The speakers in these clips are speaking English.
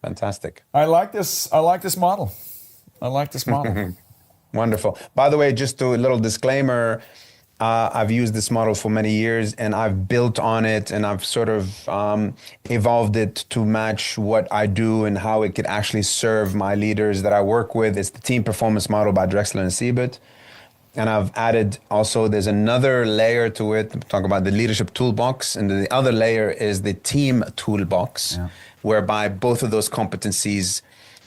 Fantastic. I like this model. Wonderful. By the way, just a little disclaimer, I've used this model for many years and I've built on it and I've sort of evolved it to match what I do and how it could actually serve my leaders that I work with. It's the team performance model by Drexler and Siebert. And I've added also, there's another layer to it, talk about the leadership toolbox. And the other layer is the team toolbox, whereby both of those competencies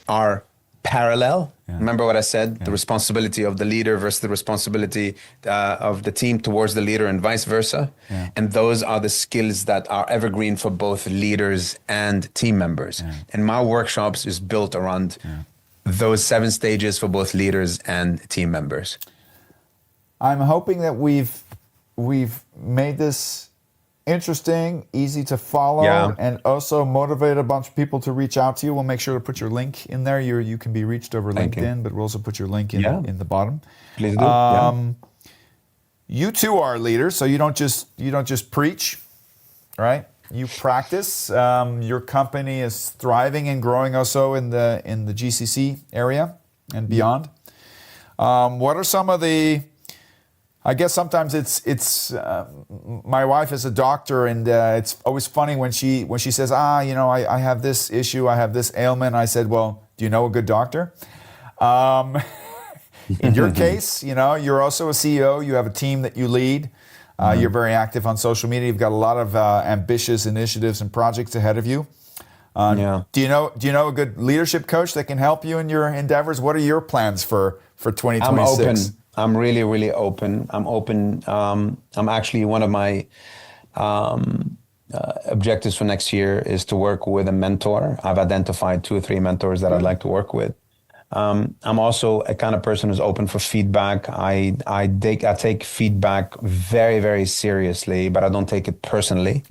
are parallel. Remember what I said, the responsibility of the leader versus the responsibility of the team towards the leader and vice versa. And those are the skills that are evergreen for both leaders and team members. And my workshops is built around those 7 stages for both leaders and team members. I'm hoping that we've made this interesting, easy to follow, and also motivate a bunch of people to reach out to you. We'll make sure to put your link in there. You can be reached over LinkedIn, but we'll also put your link in the bottom. Please do. You too are leaders, so you don't just preach, right? You practice. Your company is thriving and growing also in the GCC area and beyond. What are some of the, I guess sometimes it's my wife is a doctor, and it's always funny when she says, I have this issue, I have this ailment. I said, well, do you know a good doctor? In your case, you're also a CEO. You have a team that you lead. You're very active on social media. You've got a lot of ambitious initiatives and projects ahead of you. Do you know a good leadership coach that can help you in your endeavors? What are your plans for 2026? I'm open. I'm really, really open. I'm open. I'm actually, one of my objectives for next year is to work with a mentor. I've identified 2 or 3 mentors that I'd like to work with. I'm also a kind of person who's open for feedback. I take feedback very, very seriously, but I don't take it personally.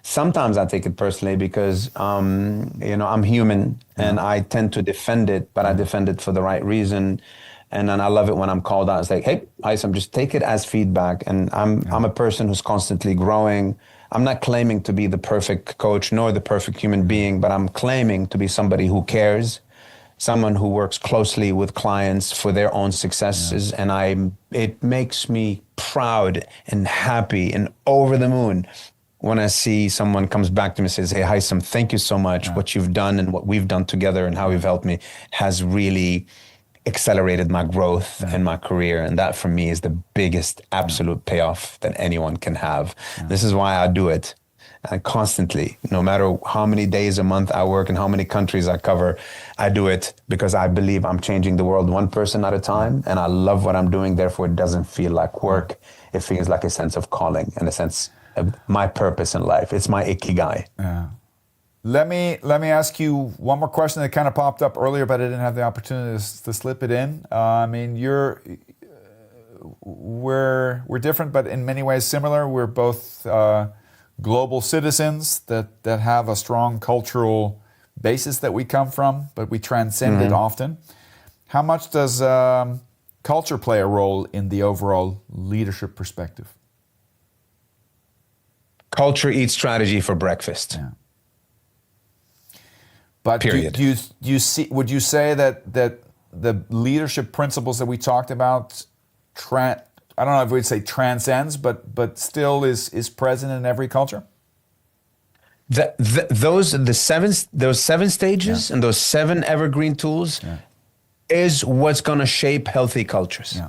Sometimes I take it personally because, I'm human and I tend to defend it, but I defend it for the right reason. And then I love it when I'm called out. It's like, hey, Hayssam, just take it as feedback. And I'm a person who's constantly growing. I'm not claiming to be the perfect coach nor the perfect human being, but I'm claiming to be somebody who cares, someone who works closely with clients for their own successes. And it makes me proud and happy and over the moon when I see someone comes back to me and says, hey, Hayssam, thank you so much. What you've done and what we've done together and how you've helped me has really accelerated my growth and my career. And that for me is the biggest absolute payoff that anyone can have. This is why I do it. And constantly, no matter how many days a month I work and how many countries I cover, I do it because I believe I'm changing the world one person at a time. And I love what I'm doing. Therefore, it doesn't feel like work. It feels like a sense of calling and a sense of my purpose in life. It's my ikigai. Let me ask you one more question that kind of popped up earlier, but I didn't have the opportunity to slip it in. We're different, but in many ways similar. We're both global citizens that have a strong cultural basis that we come from, but we transcend it often. How much does culture play a role in the overall leadership perspective? Culture eats strategy for breakfast. But period. Would you say that the leadership principles that we talked about, I don't know if we'd say transcends, but still is present in every culture? Those 7 stages and those 7 evergreen tools is what's going to shape healthy cultures.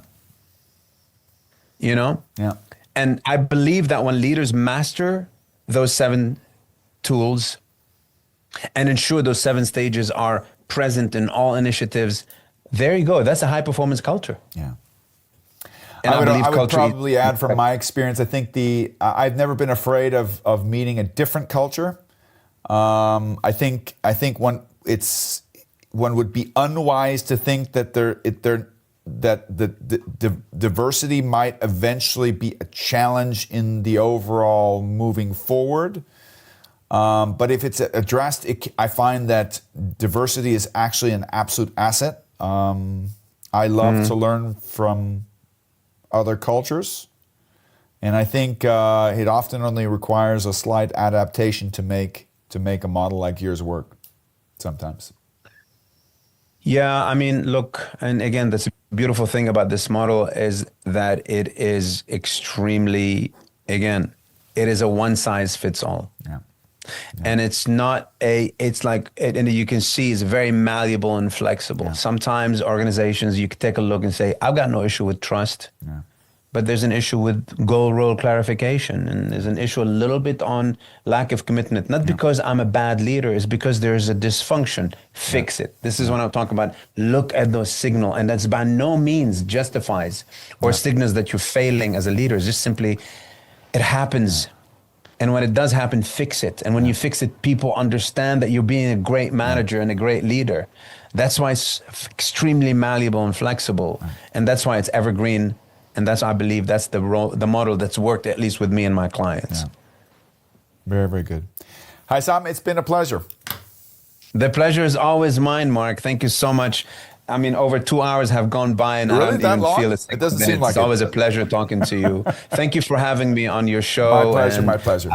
And I believe that when leaders master those 7 tools and ensure those 7 stages are present in all initiatives, there you go. That's a high performance culture. And I would probably add from my experience, I think I've never been afraid of meeting a different culture. I think one would be unwise to think that the diversity might eventually be a challenge in the overall moving forward. But if it's addressed, I find that diversity is actually an absolute asset. I love to learn from other cultures, and I think it often only requires a slight adaptation to make a model like yours work. sometimes. Yeah, I mean, look, and again, that's a beautiful thing about this model is that it is extremely, again, it is a one size fits all. Yeah. And it's not it's like, and you can see it's very malleable and flexible. Yeah. Sometimes organizations, you can take a look and say, I've got no issue with trust. Yeah. But there's an issue with goal role clarification, and there's an issue a little bit on lack of commitment. Not because I'm a bad leader, it's because there's a dysfunction. Fix it. This is what I'm talking about. Look at those signals, and that's by no means justifies or signals that you're failing as a leader. It's just simply, it happens. And when it does happen, fix it. And when you fix it, people understand that you're being a great manager and a great leader. That's why it's extremely malleable and flexible. And that's why it's evergreen. And that's, I believe, that's the model that's worked, at least with me and my clients. Yeah. Very, very good. Hayssam, it's been a pleasure. The pleasure is always mine, Mark. Thank you so much. I mean, over 2 hours have gone by, and Really? I don't That even long? feel it. It doesn't seem like it's it. always a pleasure talking to you. Thank you for having me on your show. My pleasure, and my pleasure.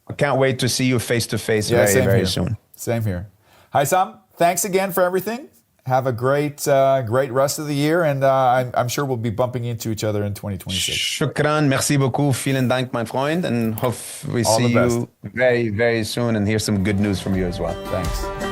I can't wait to see you face to face very, same very here. soon. Same here. Hayssam, thanks again for everything. Have a great rest of the year, and I'm sure we'll be bumping into each other in 2026. Shukran, merci beaucoup, vielen Dank, mein Freund, and hope we All see the best. you very, very soon and hear some good news from you as well. Thanks.